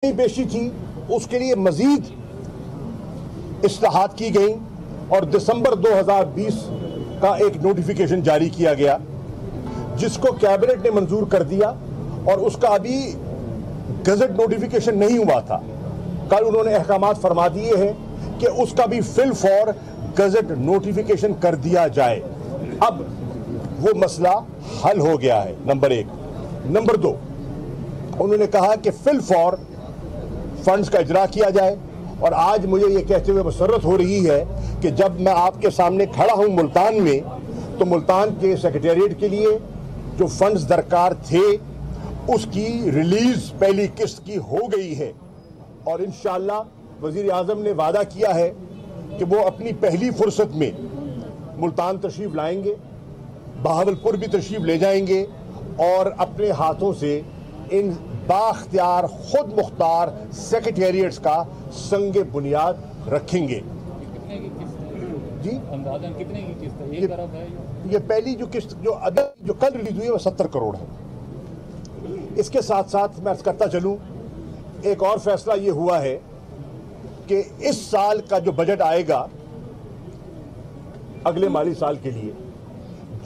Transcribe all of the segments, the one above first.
पेशी थी उसके लिए मजीद इस्लाहात की गई और दिसंबर 2020 का एक नोटिफिकेशन जारी किया गया जिसको कैबिनेट ने मंजूर कर दिया और उसका अभी गजट नोटिफिकेशन नहीं हुआ था। कल उन्होंने अहकामात फरमा दिए हैं कि उसका भी फिल फॉर गजट नोटिफिकेशन कर दिया जाए। अब वो मसला हल हो गया है, नंबर एक। नंबर दो, उन्होंने कहा कि फिल फॉर फंड्स का इजरा किया जाए और आज मुझे ये कहते हुए मसरत हो रही है कि जब मैं आपके सामने खड़ा हूं मुल्तान में, तो मुल्तान के सेक्रेटेरिएट के लिए जो फंड्स दरकार थे उसकी रिलीज पहली किस्त की हो गई है और इंशाअल्लाह वजीर आजम ने वादा किया है कि वो अपनी पहली फुर्सत में मुल्तान तशरीफ लाएंगे, बहावलपुर भी तशरीफ ले जाएंगे और अपने हाथों से इन बाख्तियार खुद मुख्तार सेक्रेटेरिएट्स का संगे बुनियाद रखेंगे। जी अंदाज़न कितने की किस्त है? एक अरब है ये पहली जो किस्त जो कल रिलीज हुई है वो 70 करोड़ है। इसके साथ साथ मैं अर्ज करता चलूं, एक और फैसला ये हुआ है कि इस साल का जो बजट आएगा अगले माली साल के लिए,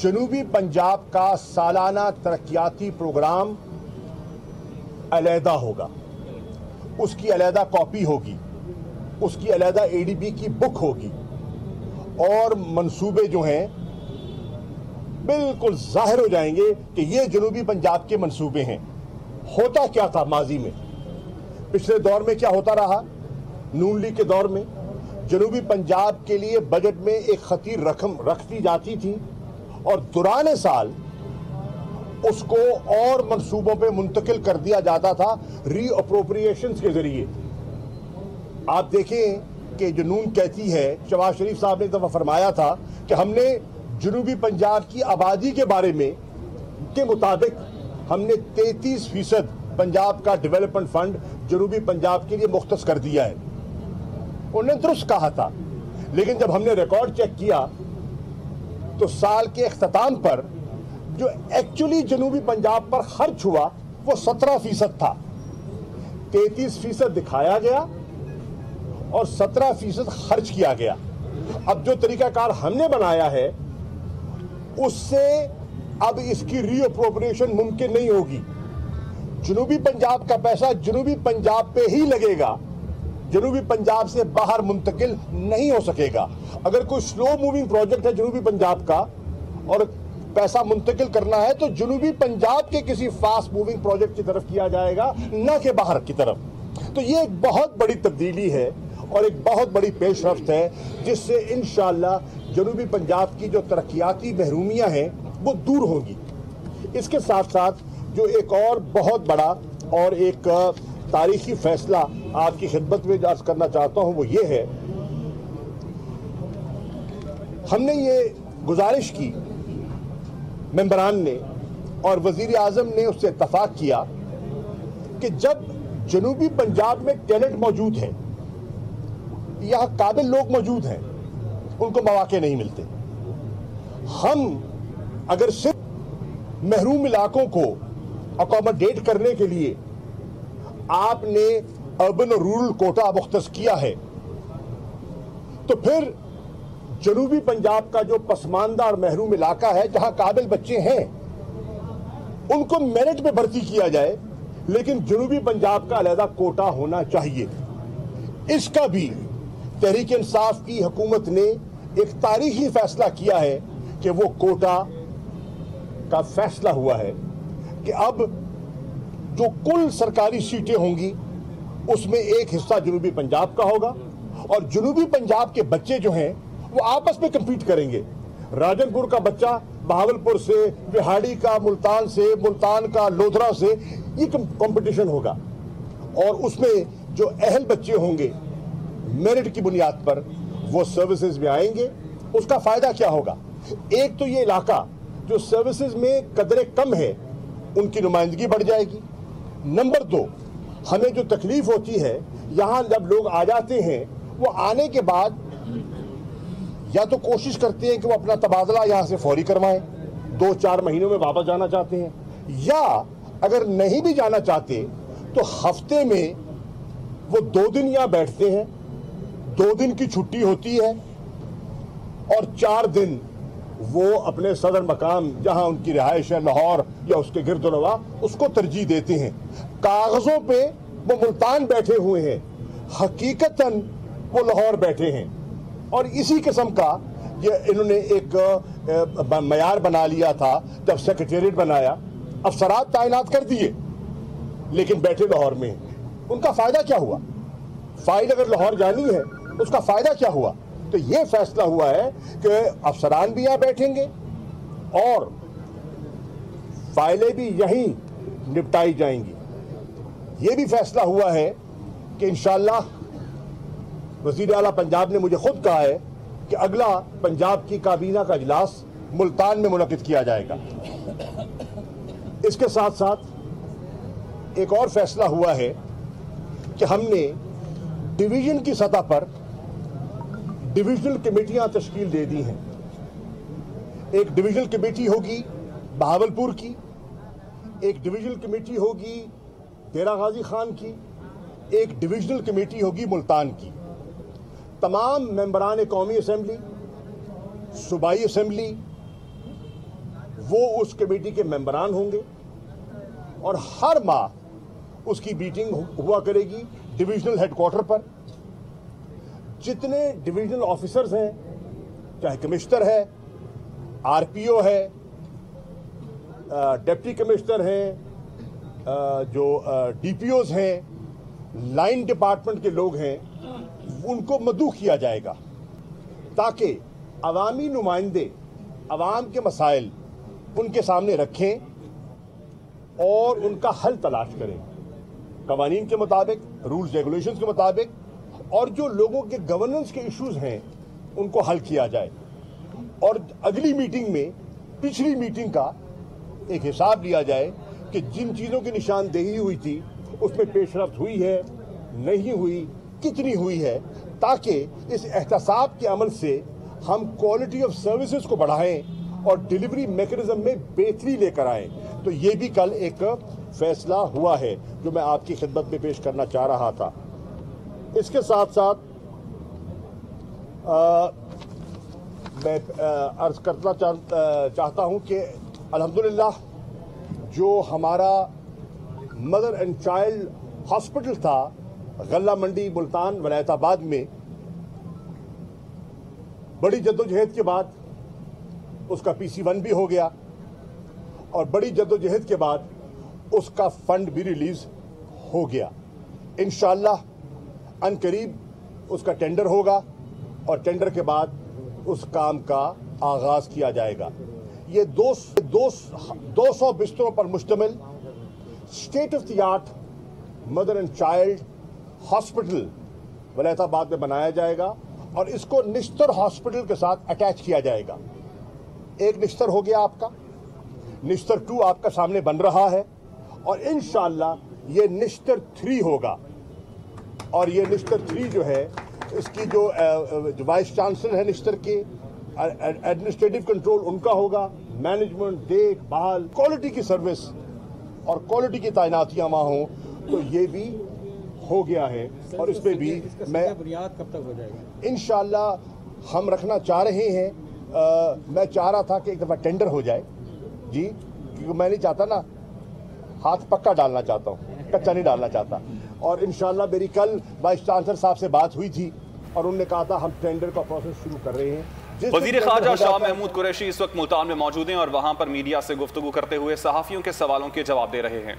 जनूबी पंजाब का सालाना तरक्याती प्रोग्राम अलहदा होगा, उसकी अलहदा कॉपी होगी, उसकी अलहदा एडीबी की बुक होगी और मंसूबे जो हैं बिल्कुल जाहिर हो जाएंगे कि ये जनूबी पंजाब के मंसूबे हैं। होता क्या था माजी में, पिछले दौर में क्या होता रहा, नून लीग के दौर में जनूबी पंजाब के लिए बजट में एक खतीर रकम रख दी जाती थी और दौरान साल उसको और मंसूबों पे मुंतकिल कर दिया जाता था रीअप्रोप्रिएशंस के जरिए। आप देखें कि जो नून कहती है, शहबाज शरीफ साहब ने एक दफा फरमाया था कि हमने जनूबी पंजाब की आबादी के बारे में के मुताबिक हमने 33% पंजाब का डेवलपमेंट फंड जनूबी पंजाब के लिए मुख्तस कर दिया है। उन्होंने दुरुस्त कहा था, लेकिन जब हमने रिकॉर्ड चेक किया तो साल के अख्ताम पर जो एक्चुअली जनूबी पंजाब पर खर्च हुआ वो 17% था। 33% दिखाया गया और 17% खर्च किया गया। अब जो तरीकाकार हमने बनाया है उससे अब इसकी रीअप्रोप्रिएशन मुमकिन नहीं होगी। जनूबी पंजाब का पैसा जनूबी पंजाब पे ही लगेगा, जनूबी पंजाब से बाहर मुंतकिल नहीं हो सकेगा। अगर कोई स्लो मूविंग प्रोजेक्ट है जनूबी पंजाब का और पैसा मुंतकिल करना है तो जनूबी पंजाब के किसी फास्ट मूविंग प्रोजेक्ट की तरफ किया जाएगा, न कि बाहर की तरफ। तो ये एक बहुत बड़ी तब्दीली है और एक बहुत बड़ी पेशरफ्त है जिससे इंशाअल्लाह जनूबी पंजाब की जो तरक्याती महरूमियां हैं वो दूर होंगी। इसके साथ साथ जो एक और बहुत बड़ा और एक तारीखी फैसला आपकी खिदमत में अर्ज करना चाहता हूं वो ये है, हमने ये गुजारिश की मेंबरान ने और वजीर आजम ने उससे इत्तफाक किया कि जब जनूबी पंजाब में टैलेंट मौजूद है, यहाँ काबिल लोग मौजूद हैं, उनको मौके नहीं मिलते, हम अगर सिर्फ महरूम इलाकों को अकोमोडेट करने के लिए आपने अर्बन और रूरल कोटा मुख्तस किया है तो फिर जनूबी पंजाब का जो पसमानदा और महरूम इलाका है जहां काबिल बच्चे हैं उनको मेरिट में भर्ती किया जाए, लेकिन जनूबी पंजाब का अलहदा कोटा होना चाहिए। इसका भी तहरीक इंसाफ की हुकूमत ने एक तारीखी फैसला किया है कि वो कोटा का फैसला हुआ है कि अब जो कुल सरकारी सीटें होंगी उसमें एक हिस्सा जनूबी पंजाब का होगा और जनूबी पंजाब के बच्चे जो हैं वो आपस में कम्पीट करेंगे। राजनपुर का बच्चा बहावलपुर से, बिहाड़ी का मुल्तान से, मुल्तान का लोधरा से, ये कंपटीशन होगा और उसमें जो अहल बच्चे होंगे मेरिट की बुनियाद पर वो सर्विसेज में आएंगे। उसका फायदा क्या होगा, एक तो ये इलाका जो सर्विसेज में कदरे कम है उनकी नुमाइंदगी बढ़ जाएगी। नंबर दो, हमें जो तकलीफ होती है यहाँ जब लोग आ जाते हैं वो आने के बाद या तो कोशिश करते हैं कि वो अपना तबादला यहाँ से फौरी करवाएं, 2-4 महीनों में वापस जाना चाहते हैं, या अगर नहीं भी जाना चाहते तो हफ्ते में वो 2 दिन यहाँ बैठते हैं, 2 दिन की छुट्टी होती है और 4 दिन वो अपने सदर मकाम जहां उनकी रिहाइश है लाहौर या उसके गिरदोनवा उसको तरजीह देते हैं। कागजों पे वो मुल्तान बैठे हुए हैं, हकीकतन वो लाहौर बैठे हैं। और इसी किस्म का ये इन्होंने एक मयार बना लिया था जब सेक्रेटेरिएट बनाया, अफसरात तायनात कर दिए लेकिन बैठे लाहौर में हैं। उनका फायदा क्या हुआ? फाइल अगर लाहौर जानी है उसका फायदा क्या हुआ? तो ये फैसला हुआ है कि अफसरान भी यहां बैठेंगे और फाइलें भी यहीं निपटाई जाएंगी। ये भी फैसला हुआ है कि इंशाअल्लाह वज़ीर आला पंजाब ने मुझे खुद कहा है कि अगला पंजाब की काबीना का इजलास मुल्तान में मुनक़िद किया जाएगा। इसके साथ साथ एक और फैसला हुआ है कि हमने डिवीजन की सतह पर डिविजनल कमेटियां तश्कील दे दी हैं। एक डिविजनल कमेटी होगी बहावलपुर की, एक डिविजनल कमेटी होगी डेरा गाजी खान की, एक डिविजनल कमेटी होगी मुल्तान की। तमाम मेंबरान कौमी असम्बली, सूबाई असम्बली वो उस कमेटी के मेंबरान होंगे और हर माह उसकी मीटिंग हुआ करेगी डिविजनल हेडक्वार्टर पर। जितने डिविजनल ऑफिसर्स हैं, चाहे कमिश्नर है, आरपीओ है, डिप्टी कमिश्नर हैं, जो डीपीओज हैं, लाइन डिपार्टमेंट के लोग हैं, उनको मदऊ किया जाएगा ताकि अवामी नुमाइंदे अवाम के मसाइल उनके सामने रखें और उनका हल तलाश करें कवानीन के मुताबिक, रूल्स रेगुलेशंस के मुताबिक, और जो लोगों के गवर्नेंस के इश्यूज हैं उनको हल किया जाए। और अगली मीटिंग में पिछली मीटिंग का एक हिसाब लिया जाए कि जिन चीज़ों की निशानदेही हुई थी उसमें पेशरफ्त हुई है, नहीं हुई, कितनी हुई है, ताकि इस एहतसाब के अमल से हम क्वालिटी ऑफ सर्विसेज को बढ़ाएं और डिलीवरी मैकेनिज्म में बेहतरी लेकर आएं। तो ये भी कल एक फैसला हुआ है जो मैं आपकी खिदमत में पेश करना चाह रहा था। इसके साथ साथ मैं अर्ज करना चाहता हूं कि अल्हम्दुलिल्लाह जो हमारा मदर एंड चाइल्ड हॉस्पिटल था गल्ला मंडी मुल्तान वलायताबाद में, बड़ी जद्दोजहद के बाद उसका PC1 भी हो गया और बड़ी जद्दोजहद के बाद उसका फंड भी रिलीज हो गया। इंशाअल्लाह अनकरीब उसका टेंडर होगा और टेंडर के बाद उस काम का आगाज किया जाएगा। ये 200 बिस्तरों पर मुश्तमिल state of the art mother and child hospital Wilayatabad में बनाया जाएगा और इसको निश्तर हॉस्पिटल के साथ अटैच किया जाएगा। एक निश्तर हो गया आपका, निश्तर 2 आपका सामने बन रहा है और इंशाअल्लाह ये निश्तर 3 होगा। और ये निश्तर 3 जो है इसकी जो वाइस चांसलर है निश्तर के, एडमिनिस्ट्रेटिव कंट्रोल उनका होगा, मैनेजमेंट, देखभाल, क्वालिटी की सर्विस और क्वालिटी की तैनातियां वहाँ हों, तो ये भी हो गया है। और इसमें भी मैं बुनियाद कब तक हो जाएगा इंशाअल्लाह हम रखना चाह रहे हैं। मैं चाह रहा था कि एक दफ़ा टेंडर हो जाए जी, क्योंकि मैं नहीं चाहता ना, हाथ पक्का डालना चाहता हूँ, कच्चा नहीं डालना चाहता। और इंशाअल्लाह मेरी कल वाइस चांसलर साहब से बात हुई थी और उन्होंने कहा था हम टेंडर का प्रोसेस शुरू कर रहे हैं। वज़ीर ख़ारजा शाह महमूद कुरैशी इस वक्त मुल्तान में मौजूद हैं और वहाँ पर मीडिया से गुफ्तगू करते हुए सहाफ़ियों के सवालों के जवाब दे रहे हैं।